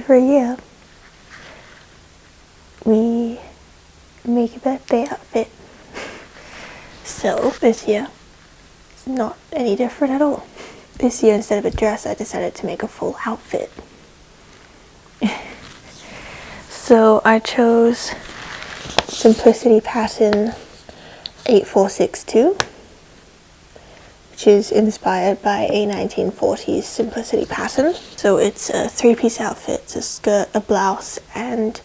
every year we make a birthday outfit. So this year it's not any different at all. This year, instead of a dress, I decided to make a full outfit. So I chose Simplicity Pattern 8462, which is inspired by a 1940s Simplicity pattern. So it's a three-piece outfit. It's a skirt, a blouse, and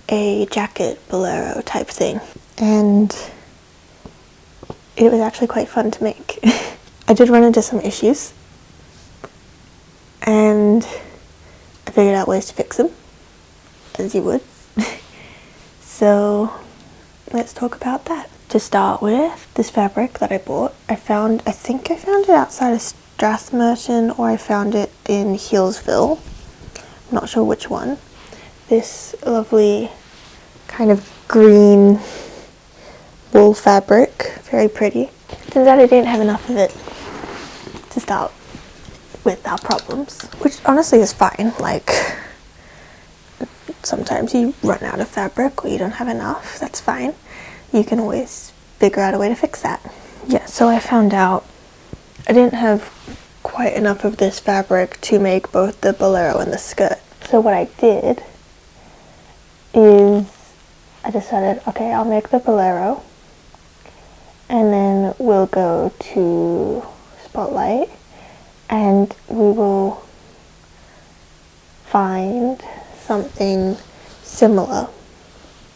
a jacket bolero type thing. And it was actually quite fun to make. I did run into some issues, and I figured out ways to fix them, as you would. So let's talk about that. To start with, this fabric that I bought, I think I found it outside of Strathmerton, or I found it in Healesville. I'm not sure which one. This lovely kind of green wool fabric, very pretty. Turns out I didn't have enough of it to start with our problems, which honestly is fine. Like, sometimes you run out of fabric or you don't have enough. That's fine. You can always figure out a way to fix that. Yeah, so I found out I didn't have quite enough of this fabric to make both the bolero and the skirt. So what I did is I decided, okay, I'll make the bolero, and then we'll go to Spotlight and we will find something similar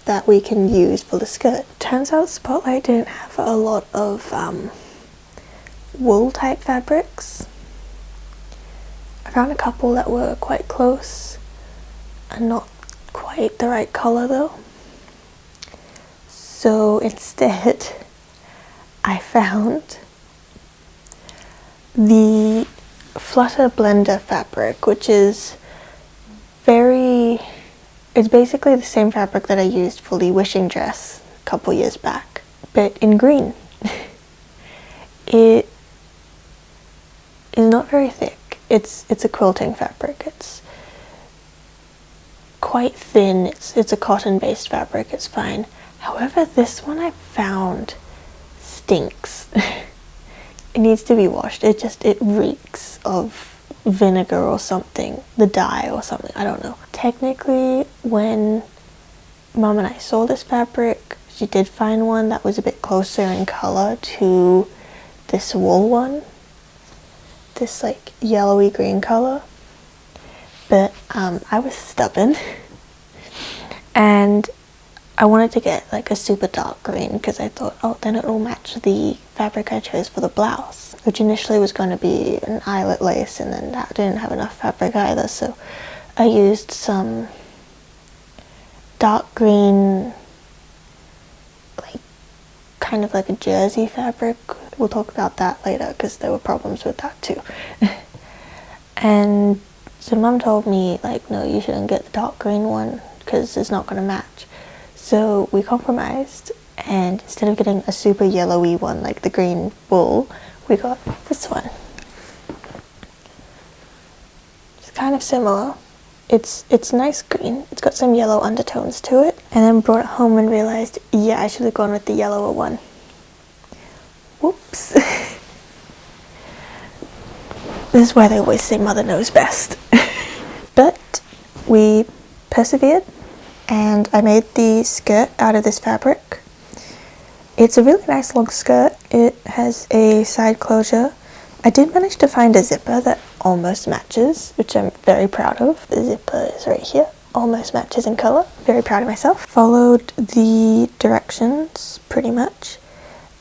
that we can use for the skirt. Turns out Spotlight didn't have a lot of wool type fabrics. I found a couple that were quite close and not quite the right color though. So instead I found the Flutter Blender fabric, which is it's basically the same fabric that I used for the wishing dress a couple years back, but in green. It is not very thick. It's a quilting fabric. It's quite thin. It's a cotton-based fabric. It's fine. However, this one I found stinks. It needs to be washed. It reeks of vinegar or something, the dye or something, I don't know. Technically, when Mum and I saw this fabric, she did find one that was a bit closer in color to this wool one, this like yellowy green color, but I was stubborn and I wanted to get like a super dark green because I thought, oh, then it will match the fabric I chose for the blouse, which initially was going to be an eyelet lace, and then that didn't have enough fabric either, so I used some dark green, like kind of like a jersey fabric. We'll talk about that later because there were problems with that too. And so Mum told me, like, no, you shouldn't get the dark green one because it's not going to match. So we compromised, and instead of getting a super yellowy one like the green wool, we got this one. It's kind of similar. It's nice green. It's got some yellow undertones to it. And then brought it home and realized, yeah, I should have gone with the yellower one. Whoops. This is why they always say mother knows best. But we persevered, and I made the skirt out of this fabric. It's a really nice long skirt. It has a side closure. I did manage to find a zipper that almost matches, which I'm very proud of. The zipper is right here. Almost matches in color. Very proud of myself. Followed the directions pretty much.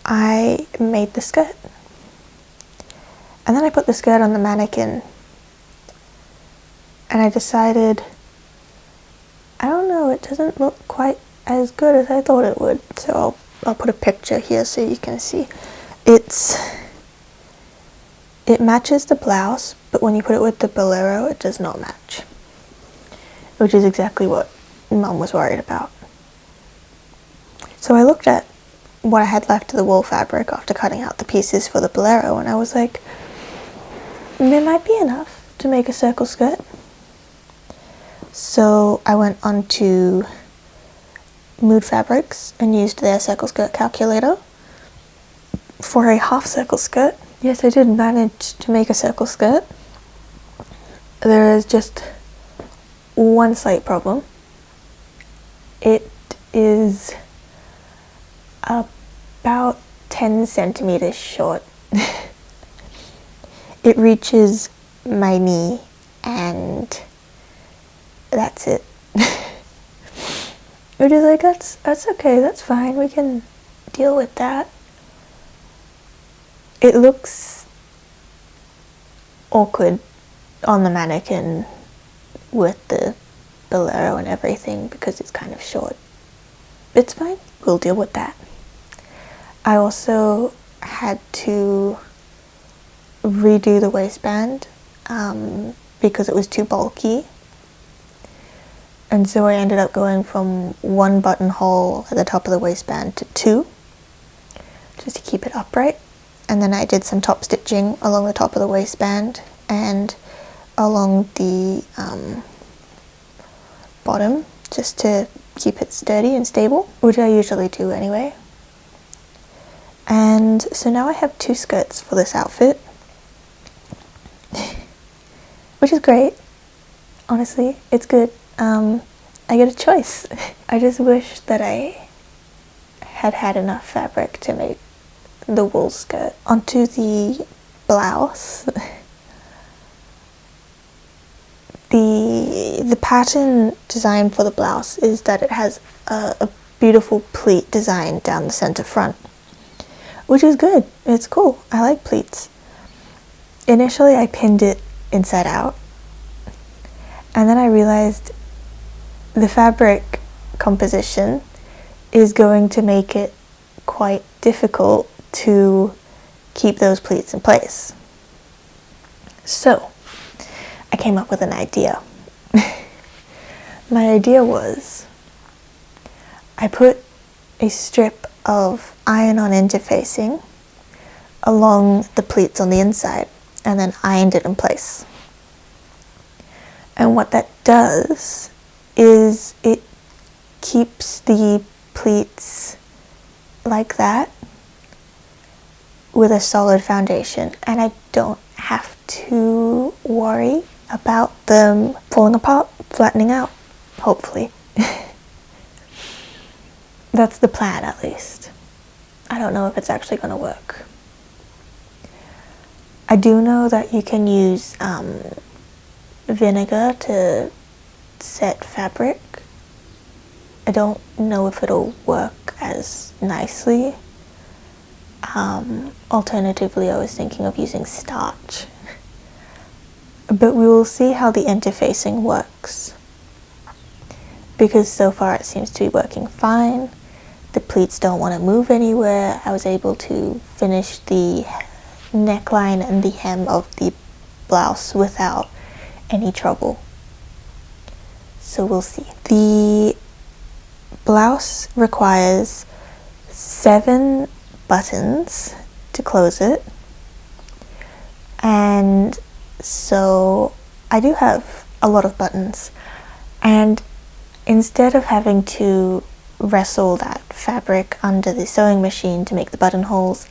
I made the skirt. And then I put the skirt on the mannequin. And I decided, I don't know, it doesn't look quite as good as I thought it would. So I'll put a picture here so you can see. It matches the blouse, but when you put it with the bolero, it does not match. Which is exactly what Mum was worried about. So I looked at what I had left of the wool fabric after cutting out the pieces for the bolero, and I was like, there might be enough to make a circle skirt. So I went on to Mood Fabrics and used their circle skirt calculator for a half circle skirt. Yes, I did manage to make a circle skirt. There is just one slight problem. It is about 10 centimeters short. It reaches my knee and that's it. Which is like, that's okay, that's fine, we can deal with that. It looks awkward on the mannequin with the bolero and everything because it's kind of short. It's fine, we'll deal with that. I also had to redo the waistband because it was too bulky. And so I ended up going from one buttonhole at the top of the waistband to two, just to keep it upright. And then I did some top stitching along the top of the waistband and along the bottom, just to keep it sturdy and stable, which I usually do anyway. And so now I have two skirts for this outfit, which is great. Honestly, it's good. I get a choice. I just wish that I had enough fabric to make the wool skirt. Onto the blouse. The pattern design for the blouse is that it has a beautiful pleat design down the center front, which is good. It's cool. I like pleats. Initially I pinned it inside out, and then I realized the fabric composition is going to make it quite difficult to keep those pleats in place. So I came up with an idea. My idea was I put a strip of iron-on interfacing along the pleats on the inside and then ironed it in place. And what that does is it keeps the pleats like that with a solid foundation, and I don't have to worry about them falling apart, flattening out, hopefully. That's the plan, at least. I don't know if it's actually going to work. I do know that you can use vinegar to set fabric. I don't know if it'll work as nicely. Alternatively, I was thinking of using starch. But we will see how the interfacing works. Because so far it seems to be working fine. The pleats don't want to move anywhere. I was able to finish the neckline and the hem of the blouse without any trouble. So we'll see. The blouse requires 7 buttons to close it, and so I do have a lot of buttons, and instead of having to wrestle that fabric under the sewing machine to make the buttonholes,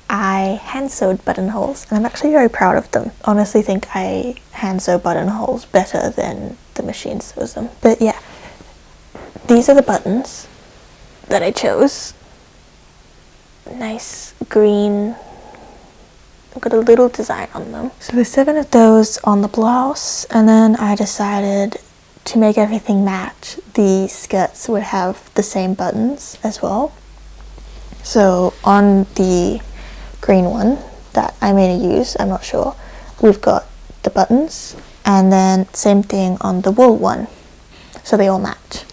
I hand sewed buttonholes, and I'm actually very proud of them. Honestly think I hand sew buttonholes better than the machine sews them. But yeah, these are the buttons that I chose. Nice green, I've got a little design on them. So there's 7 of those on the blouse, and then I decided to make everything match. The skirts would have the same buttons as well. So on the green one that I'm going to use, I'm not sure, we've got the buttons, and then same thing on the wool one, so they all match.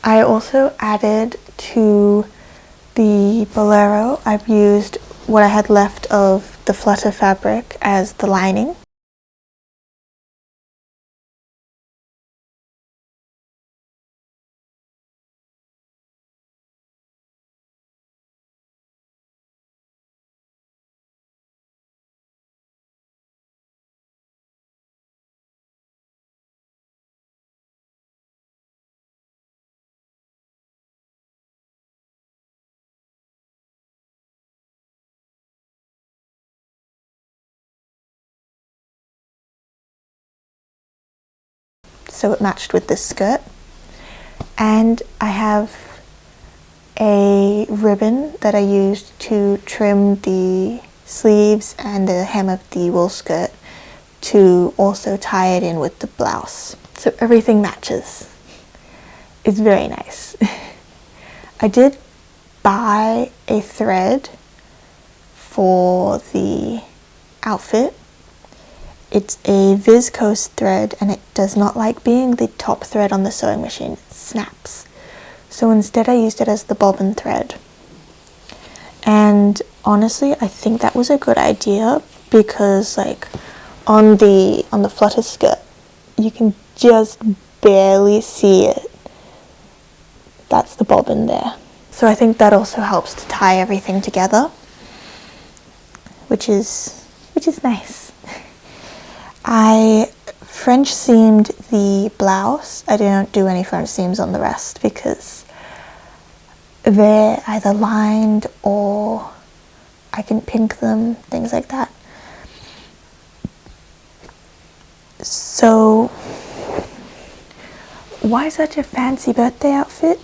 I also added to the bolero, I've used what I had left of the flutter fabric as the lining. so it matched with this skirt. And I have a ribbon that I used to trim the sleeves and the hem of the wool skirt to also tie it in with the blouse. So everything matches. It's very nice. I did buy a thread for the outfit. It's a viscose thread and it does not like being the top thread on the sewing machine. It snaps. So instead I used it as the bobbin thread. And honestly, I think that was a good idea because like on the flutter skirt, you can just barely see it. That's the bobbin there. So I think that also helps to tie everything together, which is nice. I French seamed the blouse. I didn't do any French seams on the rest because they're either lined or I can pink them, things like that. So why such a fancy birthday outfit?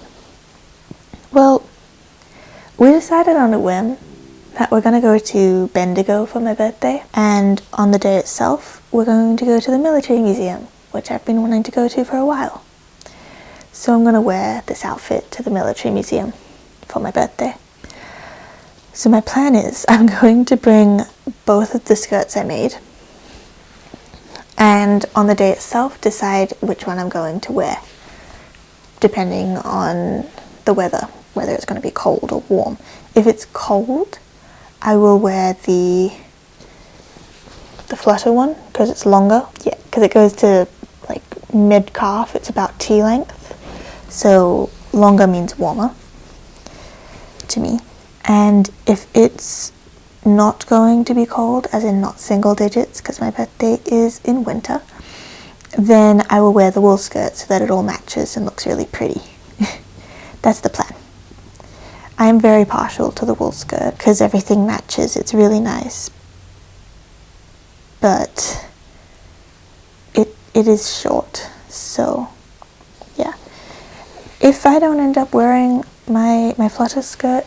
Well, we decided on a whim that we're going to go to Bendigo for my birthday, and on the day itself we're going to go to the military museum, which I've been wanting to go to for a while. So I'm going to wear this outfit to the military museum for my birthday. So my plan is I'm going to bring both of the skirts I made, and on the day itself decide which one I'm going to wear, depending on the weather, whether it's going to be cold or warm. If it's cold, I will wear the flutter one because it's longer. Yeah, because it goes to like mid-calf. It's about T length, so longer means warmer to me. And if it's not going to be cold, as in not single digits, because my birthday is in winter, then I will wear the wool skirt so that it all matches and looks really pretty. That's the plan. I am very partial to the wool skirt because everything matches. It's really nice. But it is short, so yeah. If I don't end up wearing my flutter skirt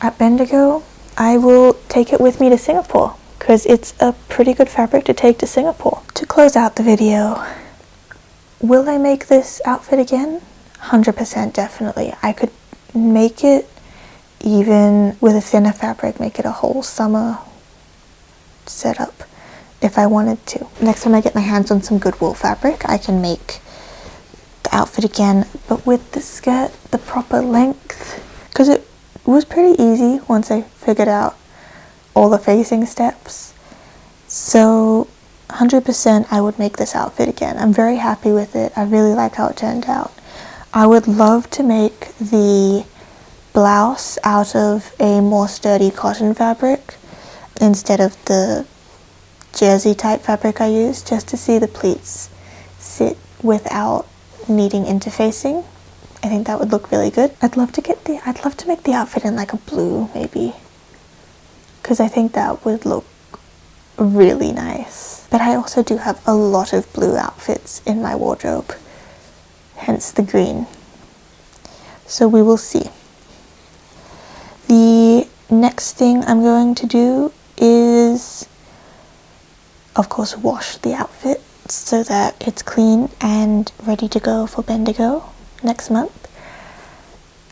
at Bendigo, I will take it with me to Singapore because it's a pretty good fabric to take to Singapore. To close out the video, will I make this outfit again? 100% definitely. I could make it even with a thinner fabric, make it a whole summer setup if I wanted to. Next time I get my hands on some good wool fabric, I can make the outfit again, but with the skirt the proper length, because it was pretty easy once I figured out all the facing steps. So 100% I would make this outfit again. I'm very happy with it. I really like how it turned out. I would love to make the blouse out of a more sturdy cotton fabric instead of the jersey type fabric I used, just to see the pleats sit without needing interfacing. I think that would look really good. I'd love to make the outfit in like a blue maybe, because I think that would look really nice. But I also do have a lot of blue outfits in my wardrobe, hence the green. So we will see. The next thing I'm going to do is, of course, wash the outfit so that it's clean and ready to go for Bendigo next month.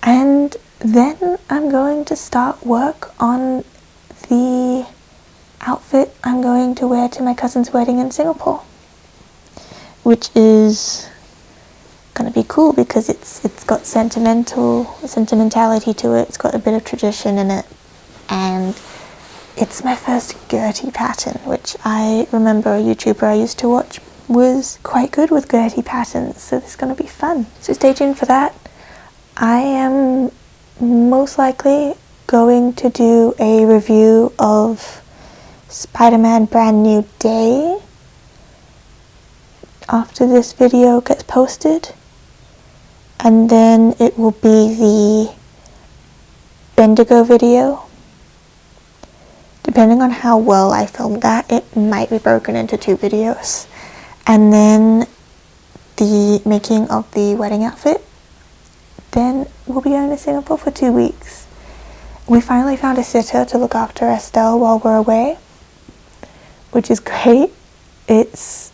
And then I'm going to start work on the outfit I'm going to wear to my cousin's wedding in Singapore, which is gonna be cool because it's got sentimentality to it. It's got a bit of tradition in it, and it's my first Gertie pattern, which I remember a YouTuber I used to watch was quite good with Gertie patterns, so this is gonna be fun. So stay tuned for that. I am most likely going to do a review of Spider-Man Brand New Day after this video gets posted, and then it will be the Bendigo video. Depending on how well I filmed that, it might be broken into 2 videos. And then the making of the wedding outfit, then we'll be going to Singapore for 2 weeks. We finally found a sitter to look after Estelle while we're away, which is great. It's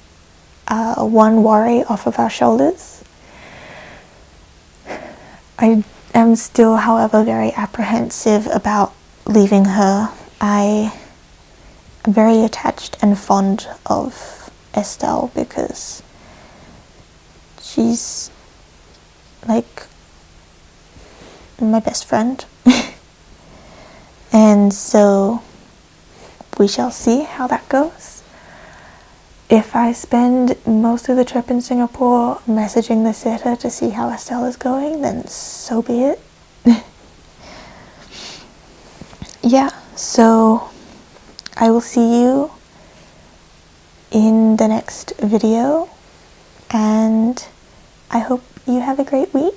one worry off of our shoulders. I am still, however, very apprehensive about leaving her. I am very attached and fond of Estelle because she's like my best friend. And so we shall see how that goes. If I spend most of the trip in Singapore messaging the sitter to see how Estelle is going, then so be it. Yeah, so I will see you in the next video, and I hope you have a great week.